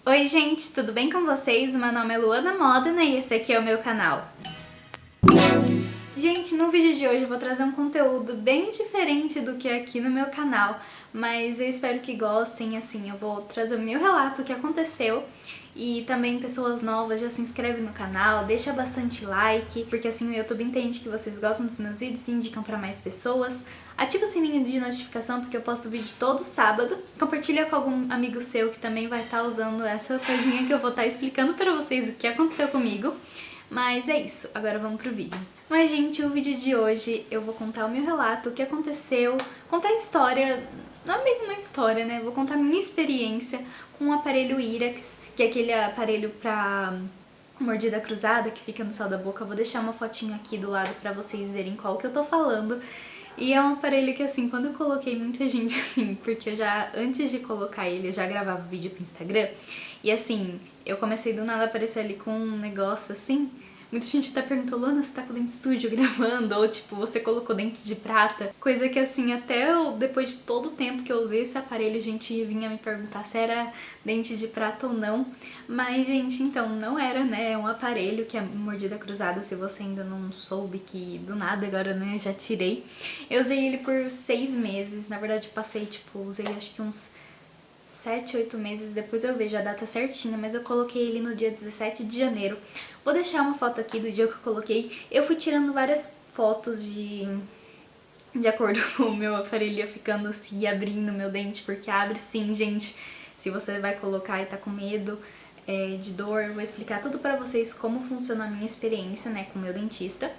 Oi gente, tudo bem com vocês? Meu nome é Luana Modena e esse aqui é o meu canal. Gente, no vídeo de hoje eu vou trazer um conteúdo bem diferente do que é aqui no meu canal, mas eu espero que gostem, assim, eu vou trazer o meu relato, o que aconteceu, e também pessoas novas já se inscrevem no canal, deixa bastante like, porque assim o YouTube entende que vocês gostam dos meus vídeos e indicam pra mais pessoas. Ativa o sininho de notificação porque eu posto vídeo todo sábado. Compartilha com algum amigo seu que também vai estar usando essa coisinha que eu vou estar explicando pra vocês o que aconteceu comigo. Mas é isso, agora vamos pro vídeo. Mas gente, o vídeo de hoje eu vou contar o meu relato, o que aconteceu, contar a história, não é bem uma história, né? Vou contar a minha experiência com o aparelho Irax, que é aquele aparelho pra mordida cruzada que fica no céu da boca. Eu vou deixar uma fotinho aqui do lado pra vocês verem qual que eu tô falando. E é um aparelho que assim, quando eu coloquei muita gente assim, porque eu já, antes de colocar ele, eu já gravava vídeo pro Instagram, e assim, eu comecei do nada a aparecer ali com um negócio assim, muita gente até perguntou, Luana, você tá com dente sujo gravando? Ou tipo, você colocou dente de prata? Coisa que assim, até eu, depois de todo o tempo que eu usei esse aparelho, a gente vinha me perguntar se era dente de prata ou não. Mas, gente, então, não era, né? É um aparelho que é mordida cruzada, se você ainda não soube que do nada agora, né, já tirei. Eu usei ele por 6 meses, na verdade passei, tipo, usei acho que uns 7, 8 meses, depois eu vejo a data certinha, mas eu coloquei ele no dia 17 de janeiro. Vou deixar uma foto aqui do dia que eu coloquei. Eu fui tirando várias fotos de acordo com o meu aparelho ia ficando assim, abrindo meu dente, porque abre sim, gente. Se você vai colocar e tá com medo de dor, eu vou explicar tudo pra vocês como funciona a minha experiência, né, com o meu dentista.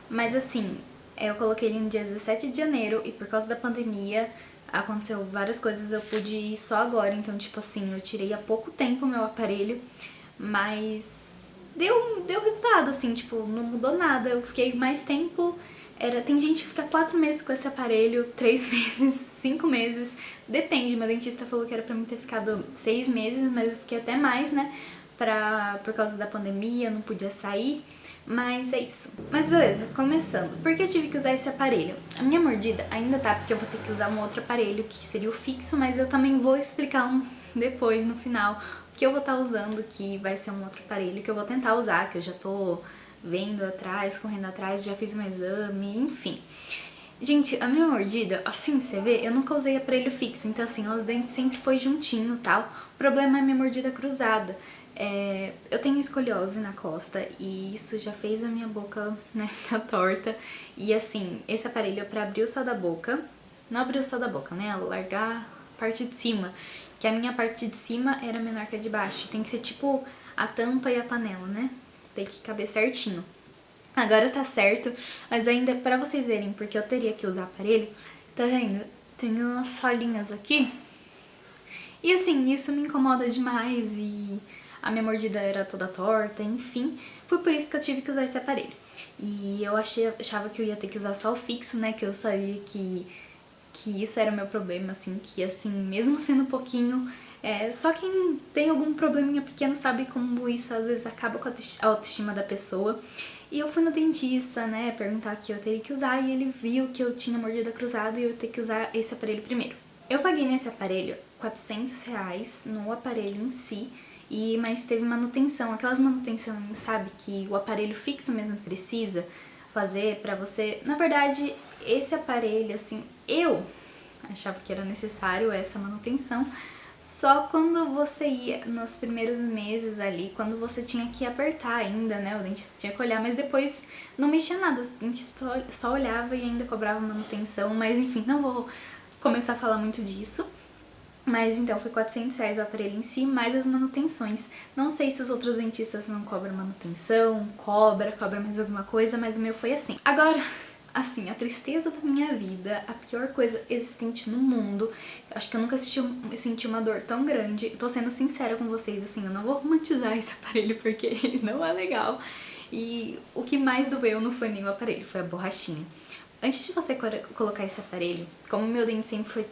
Mas assim, eu coloquei ele no dia 17 de janeiro e por causa da pandemia aconteceu várias coisas, eu pude ir só agora. Então, tipo assim, eu tirei há pouco tempo o meu aparelho, mas deu resultado, assim, tipo, não mudou nada. Eu fiquei mais tempo. Tem gente que fica 4 meses com esse aparelho, 3 meses, 5 meses, depende. Meu dentista falou que era pra mim ter ficado 6 meses, mas eu fiquei até mais, né? Por causa da pandemia, não podia sair. Mas é isso. Mas beleza, começando. Por que eu tive que usar esse aparelho? A minha mordida ainda tá, porque eu vou ter que usar um outro aparelho, que seria o fixo, mas eu também vou explicar depois, no final, o que eu vou estar usando, que vai ser um outro aparelho que eu vou tentar usar, que eu já tô vendo atrás, correndo atrás, já fiz um exame, enfim. Gente, a minha mordida, assim, você vê, eu nunca usei aparelho fixo, então assim, os dentes sempre foi juntinho e tal. O problema é a minha mordida cruzada. Eu tenho escoliose na costa e isso já fez a minha boca, né, ficar torta. E assim, esse aparelho é pra abrir o céu da boca, não abrir o céu da boca, né, largar a parte de cima, que a minha parte de cima era menor que a de baixo. Tem que ser tipo a tampa e a panela, né, tem que caber certinho. Agora tá certo, mas ainda pra vocês verem, porque eu teria que usar aparelho, tá vendo? Tem umas solinhas aqui. E assim, isso me incomoda demais e a minha mordida era toda torta, enfim. Foi por isso que eu tive que usar esse aparelho. E eu achava que eu ia ter que usar só o fixo, né? Que eu sabia que isso era o meu problema, assim, que assim, mesmo sendo pouquinho, só quem tem algum probleminha pequeno sabe como isso às vezes acaba com a autoestima da pessoa. E eu fui no dentista, né, perguntar que eu teria que usar e ele viu que eu tinha mordida cruzada e eu ia ter que usar esse aparelho primeiro. Eu paguei nesse aparelho R$ 400 no aparelho em si, mas teve manutenção, aquelas manutenção, sabe, que o aparelho fixo mesmo precisa fazer pra você. Na verdade, esse aparelho, assim, eu achava que era necessário essa manutenção, só quando você ia nos primeiros meses ali, quando você tinha que apertar ainda, né, o dentista tinha que olhar, mas depois não mexia nada, o dentista só olhava e ainda cobrava manutenção, mas enfim, não vou começar a falar muito disso. Mas então foi R$ 400 o aparelho em si, mais as manutenções. Não sei se os outros dentistas não cobram manutenção, cobra mais alguma coisa, mas o meu foi assim. Agora, assim, a tristeza da minha vida, a pior coisa existente no mundo, eu acho que eu nunca senti uma dor tão grande. Eu tô sendo sincera com vocês, assim, eu não vou romantizar esse aparelho porque ele não é legal. E o que mais doeu não foi nem o aparelho, foi a borrachinha. Antes de você colocar esse aparelho, como o meu dente sempre foi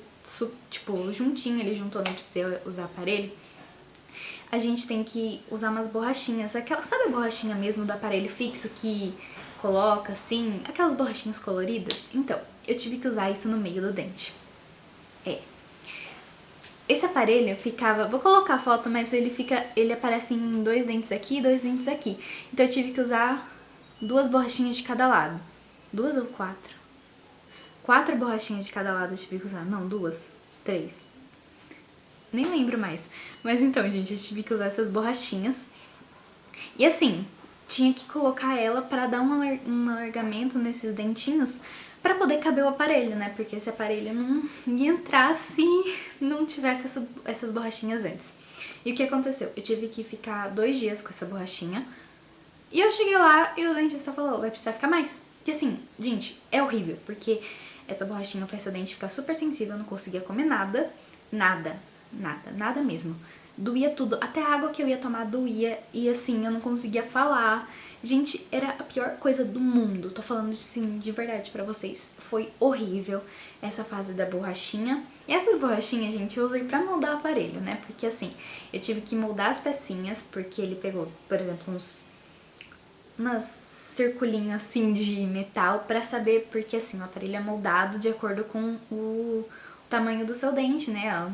tipo, juntinho, ele juntou, não precisa usar aparelho, a gente tem que usar umas borrachinhas, aquela, sabe a borrachinha mesmo do aparelho fixo que coloca assim, aquelas borrachinhas coloridas? Então, eu tive que usar isso no meio do dente. Esse aparelho ficava... Vou colocar a foto, mas ele aparece em 2 dentes aqui e 2 dentes aqui. Então eu tive que usar 2 borrachinhas de cada lado. 2 ou 4? 4 borrachinhas de cada lado eu tive que usar. Não, 2. 3. Nem lembro mais. Mas então, gente, eu tive que usar essas borrachinhas. E assim, tinha que colocar ela pra dar um alargamento nesses dentinhos pra poder caber o aparelho, né? Porque esse aparelho não ia entrar se não tivesse essas borrachinhas antes. E o que aconteceu? Eu tive que ficar 2 dias com essa borrachinha. E eu cheguei lá e o dentista falou, vai precisar ficar mais. E assim, gente, é horrível, porque essa borrachinha faz seu dente ficar super sensível, eu não conseguia comer nada, nada mesmo. Doía tudo, até a água que eu ia tomar doía e assim, eu não conseguia falar. Gente, era a pior coisa do mundo, tô falando assim, de verdade pra vocês. Foi horrível essa fase da borrachinha. E essas borrachinhas, gente, eu usei pra moldar o aparelho, né? Porque assim, eu tive que moldar as pecinhas, porque ele pegou, por exemplo, umas circulinhos assim de metal pra saber, porque assim, o aparelho é moldado de acordo com o tamanho do seu dente, né?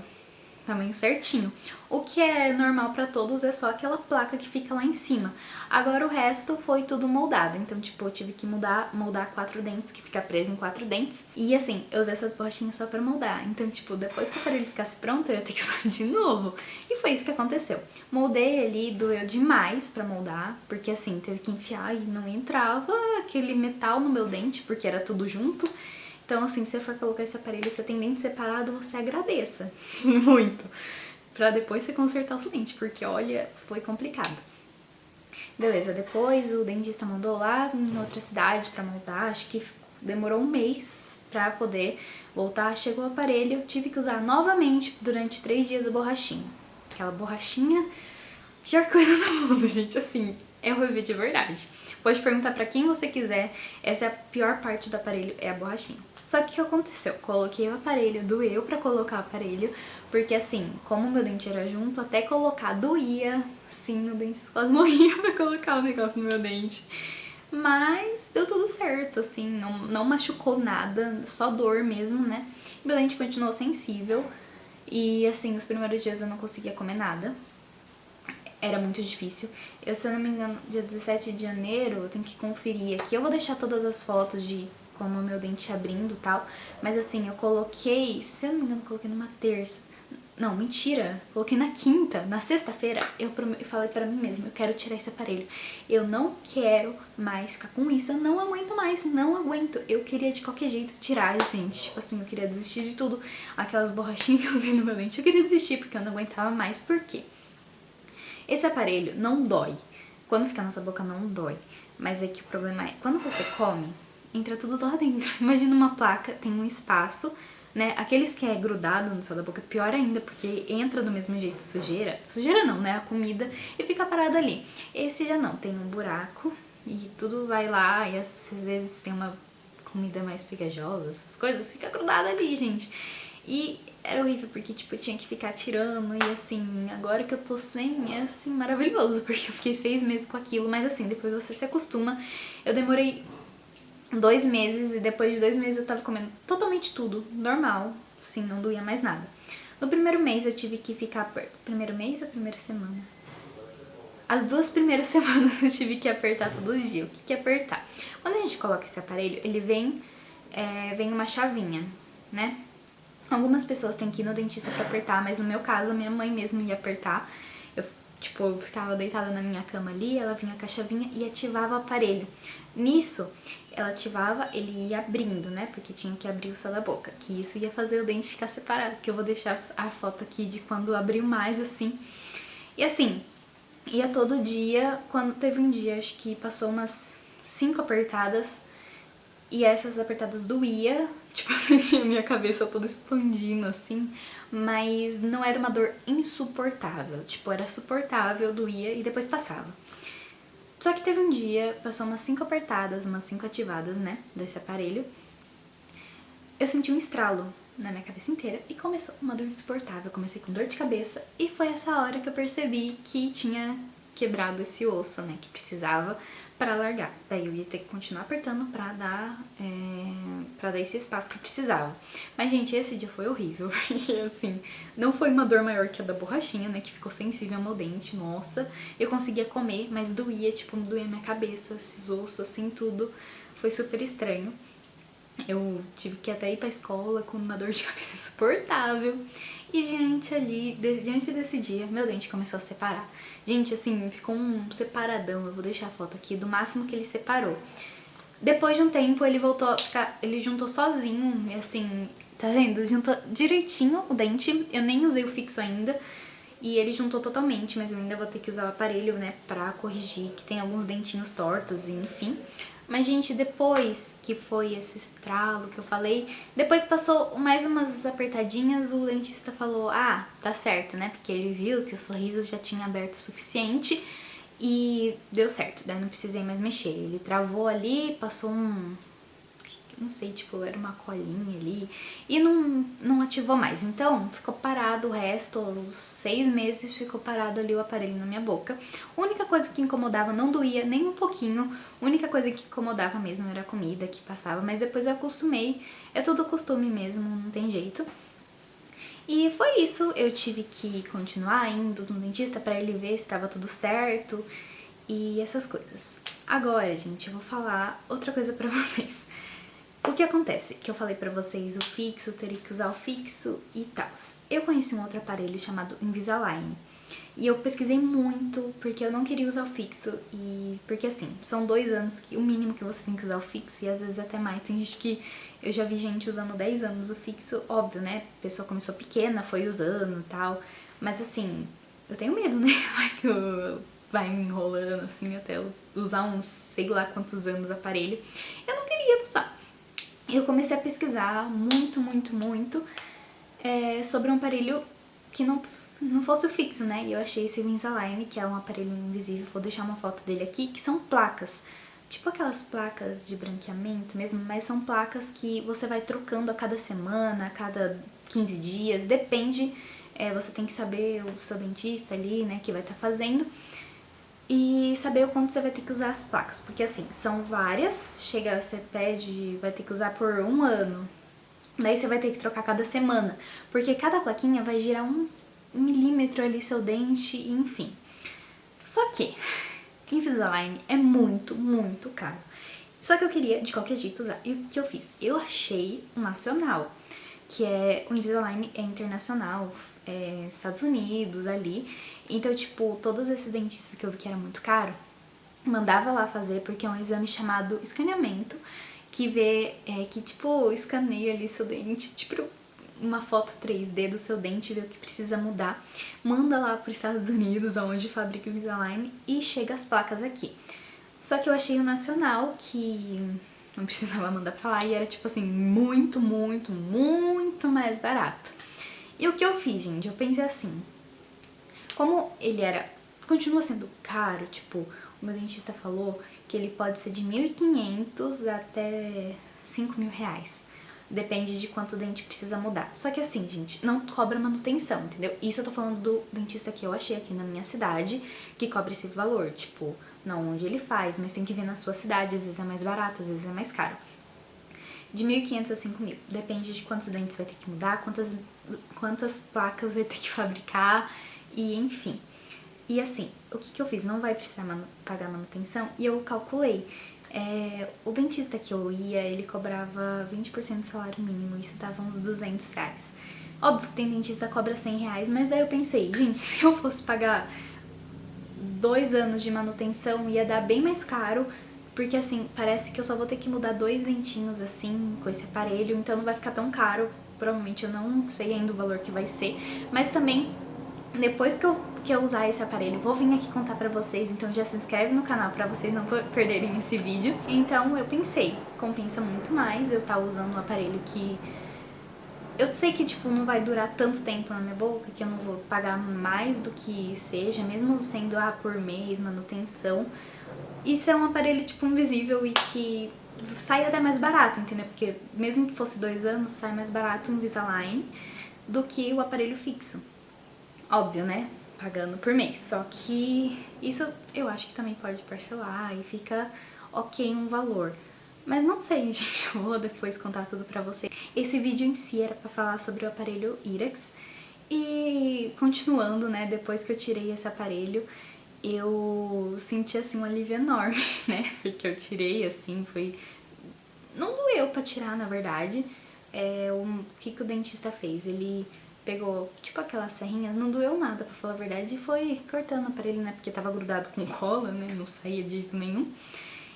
Tamanho certinho. O que é normal pra todos é só aquela placa que fica lá em cima. Agora o resto foi tudo moldado. Então, tipo, eu tive que moldar 4 dentes, que fica preso em 4 dentes. E assim, eu usei essas borrachinhas só pra moldar. Então, tipo, depois que o aparelho ficasse pronto, eu ia ter que usar de novo. E foi isso que aconteceu. Moldei ali, doeu demais pra moldar, porque assim, teve que enfiar e não entrava aquele metal no meu dente, porque era tudo junto. Então, assim, se você for colocar esse aparelho, você tem dente separado, você agradeça muito. Pra depois você consertar o seu dente, porque olha, foi complicado. Beleza, depois o dentista mandou lá em outra cidade pra moldar, acho que demorou um mês pra poder voltar. Chegou o aparelho, eu tive que usar novamente durante 3 dias a borrachinha. Aquela borrachinha, pior coisa do mundo, gente, assim, é horrível de verdade. Pode perguntar pra quem você quiser, essa é a pior parte do aparelho, é a borrachinha. Só que o que aconteceu? Coloquei o aparelho, doeu pra colocar o aparelho, porque assim, como o meu dente era junto, até colocar doía, sim, o dente quase morria pra colocar o negócio no meu dente. Mas deu tudo certo, assim, não machucou nada, só dor mesmo, né? Meu dente continuou sensível e assim, os primeiros dias eu não conseguia comer nada. Era muito difícil. Eu, se eu não me engano, dia 17 de janeiro, eu tenho que conferir aqui. Eu vou deixar todas as fotos de como o meu dente abrindo e tal. Mas assim, eu coloquei, se eu não me engano, coloquei numa terça. Não, mentira. Coloquei na quinta, na sexta-feira, eu falei pra mim mesma, eu quero tirar esse aparelho. Eu não quero mais ficar com isso, eu não aguento mais, não aguento. Eu queria de qualquer jeito tirar, gente. Tipo assim, eu queria desistir de tudo. Aquelas borrachinhas que eu usei no meu dente, eu queria desistir porque eu não aguentava mais. Por quê? Esse aparelho não dói. Quando fica na sua boca não dói. Mas é que o problema é, quando você come, entra tudo lá dentro. Imagina uma placa, tem um espaço, né? Aqueles que é grudado no céu da boca, pior ainda, porque entra do mesmo jeito sujeira. Sujeira não, né? A comida e fica parado ali. Esse já não, tem um buraco e tudo vai lá e às vezes tem uma comida mais pegajosa, essas coisas, fica grudado ali, gente. E era horrível, porque, tipo, eu tinha que ficar tirando e, assim, agora que eu tô sem, é, assim, maravilhoso, porque eu fiquei 6 meses com aquilo, mas, assim, depois você se acostuma. Eu demorei 2 meses e depois de 2 meses eu tava comendo totalmente tudo, normal, sim, não doía mais nada. No primeiro mês eu tive que ficar... Primeiro mês ou primeira semana? As 2 primeiras semanas eu tive que apertar todo dia. O que é apertar? Quando a gente coloca esse aparelho, ele vem uma chavinha, né? Algumas pessoas têm que ir no dentista pra apertar, mas no meu caso, a minha mãe mesmo ia apertar. Eu, tipo, eu ficava deitada na minha cama ali, ela vinha com a chavinha e ativava o aparelho. Nisso, ela ativava, ele ia abrindo, né? Porque tinha que abrir o céu da boca, que isso ia fazer o dente ficar separado, que eu vou deixar a foto aqui de quando abriu mais, assim. E assim, ia todo dia, quando teve um dia, acho que passou umas 5 apertadas, e essas apertadas doía, tipo, eu sentia a minha cabeça toda expandindo, assim, mas não era uma dor insuportável, tipo, era suportável, doía e depois passava. Só que teve um dia, passou umas 5 apertadas, umas 5 ativadas, né, desse aparelho, eu senti um estralo na minha cabeça inteira e começou uma dor insuportável. Eu comecei com dor de cabeça e foi essa hora que eu percebi que tinha quebrado esse osso, né, que precisava pra largar. Daí eu ia ter que continuar apertando pra dar esse espaço que eu precisava. Mas, gente, esse dia foi horrível, porque, assim, não foi uma dor maior que a da borrachinha, né, que ficou sensível ao meu dente, nossa. Eu conseguia comer, mas doía, tipo, doía minha cabeça, esses ossos, assim, tudo. Foi super estranho. Eu tive que até ir pra escola com uma dor de cabeça insuportável. E diante desse dia, meu dente começou a separar. Gente, assim, ficou um separadão. Eu vou deixar a foto aqui do máximo que ele separou. Depois de um tempo, ele voltou a ficar... Ele juntou sozinho, assim, tá vendo? Juntou direitinho o dente. Eu nem usei o fixo ainda. E ele juntou totalmente, mas eu ainda vou ter que usar o aparelho, né, pra corrigir, que tem alguns dentinhos tortos, e enfim. Mas, gente, depois que foi esse estralo que eu falei, depois passou mais umas apertadinhas, o dentista falou, ah, tá certo, né, porque ele viu que o sorriso já tinha aberto o suficiente e deu certo, daí não precisei mais mexer. Ele travou ali, passou não sei, tipo, era uma colinha ali, e não ativou mais. Então, ficou parado o resto, os 6 meses ficou parado ali o aparelho na minha boca. A única coisa que incomodava, não doía nem um pouquinho, a única coisa que incomodava mesmo era a comida que passava, mas depois eu acostumei, é tudo costume mesmo, não tem jeito. E foi isso, eu tive que continuar indo no dentista pra ele ver se estava tudo certo e essas coisas. Agora, gente, eu vou falar outra coisa pra vocês. O que acontece? Que eu falei pra vocês o fixo, teria que usar o fixo e tal. Eu conheci um outro aparelho chamado Invisalign. E eu pesquisei muito, porque eu não queria usar o fixo. E porque assim, são 2 anos que o mínimo que você tem que usar o fixo, e às vezes até mais. Tem gente que... Eu já vi gente usando 10 anos o fixo, óbvio, né? A pessoa começou pequena, foi usando e tal. Mas assim, eu tenho medo, né? Vai me enrolando assim até eu usar uns sei lá quantos anos aparelho. Eu não queria usar. Eu comecei a pesquisar muito sobre um aparelho que não fosse o fixo, né? E eu achei esse Invisalign, que é um aparelho invisível, vou deixar uma foto dele aqui, que são placas. Tipo aquelas placas de branqueamento mesmo, mas são placas que você vai trocando a cada semana, a cada 15 dias, depende, você tem que saber o seu dentista ali, né, que vai estar fazendo. E saber o quanto você vai ter que usar as placas, porque assim, são várias, você pede, vai ter que usar por 1 ano, daí você vai ter que trocar cada semana, porque cada plaquinha vai girar 1 milímetro ali seu dente, enfim. Só que Invisalign é muito caro, só que eu queria de qualquer jeito usar, e o que eu fiz? Eu achei um nacional, que é o Invisalign é internacional, Estados Unidos ali, então tipo, todos esses dentistas que eu vi que era muito caro, mandava lá fazer porque é um exame chamado escaneamento, que vê, que tipo, escaneia ali seu dente, tipo uma foto 3D do seu dente, vê o que precisa mudar, manda lá para os Estados Unidos, onde fabrica o Invisalign, e chega as placas aqui. Só que eu achei o nacional, que não precisava mandar pra lá, e era tipo assim, muito mais barato. E o que eu fiz, gente? Eu pensei assim, como ele continua sendo caro, tipo, o meu dentista falou que ele pode ser de 1.500 até 5.000 reais. Depende de quanto o dente precisa mudar. Só que assim, gente, não cobra manutenção, entendeu? Isso eu tô falando do dentista que eu achei aqui na minha cidade, que cobra esse valor, tipo, não onde ele faz, mas tem que ver na sua cidade, às vezes é mais barato, às vezes é mais caro. De 1.500 a 5.000, depende de quantos dentes vai ter que mudar, quantas placas vai ter que fabricar, e enfim. E assim, o que eu fiz? Não vai precisar pagar manutenção, e eu calculei. O dentista que eu ia, ele cobrava 20% do salário mínimo, isso dava uns 200 reais. Óbvio que tem dentista que cobra 100 reais, mas aí eu pensei, gente, se eu fosse pagar 2 anos de manutenção, ia dar bem mais caro, porque assim, parece que eu só vou ter que mudar 2 dentinhos assim, com esse aparelho, então não vai ficar tão caro. Provavelmente eu não sei ainda o valor que vai ser, mas também, depois que eu usar esse aparelho, vou vir aqui contar pra vocês, então já se inscreve no canal pra vocês não perderem esse vídeo. Então eu pensei, compensa muito mais eu estar usando um aparelho que eu sei que, tipo, não vai durar tanto tempo na minha boca, que eu não vou pagar mais do que seja, mesmo sendo, por mês, manutenção. Isso é um aparelho, tipo, invisível e que sai até mais barato, entendeu? Porque mesmo que fosse 2 anos, sai mais barato o Invisalign do que o aparelho fixo. Óbvio, né? pagando por mês. Só que isso eu acho que também pode parcelar e fica ok um valor. Mas não sei, gente, eu vou depois contar tudo pra vocês. Esse vídeo em si era pra falar sobre o aparelho IRAX. E continuando, né, depois que eu tirei esse aparelho, eu senti, assim, um alívio enorme, né? Porque eu tirei, assim, foi... Não doeu pra tirar, na verdade. O que o dentista fez? Ele pegou, tipo, aquelas serrinhas, não doeu nada, pra falar a verdade, e foi cortando o aparelho, né? Porque tava grudado com cola, né? Não saía de jeito nenhum.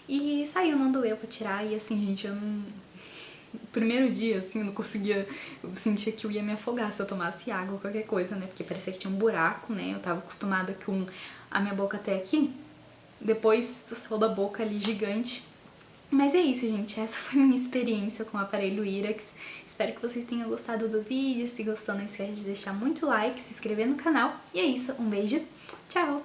E saiu, não doeu pra tirar, e assim, gente, eu não... O primeiro dia, assim, eu não conseguia... Eu sentia que eu ia me afogar se eu tomasse água ou qualquer coisa, né? Porque parecia que tinha um buraco, né? Eu tava acostumada com a minha boca até aqui. Depois o céu da boca ali gigante. Mas é isso, gente. Essa foi a minha experiência com o aparelho IRAX. Espero que vocês tenham gostado do vídeo. Se gostou, não esquece de deixar muito like, se inscrever no canal. E é isso. Um beijo. Tchau!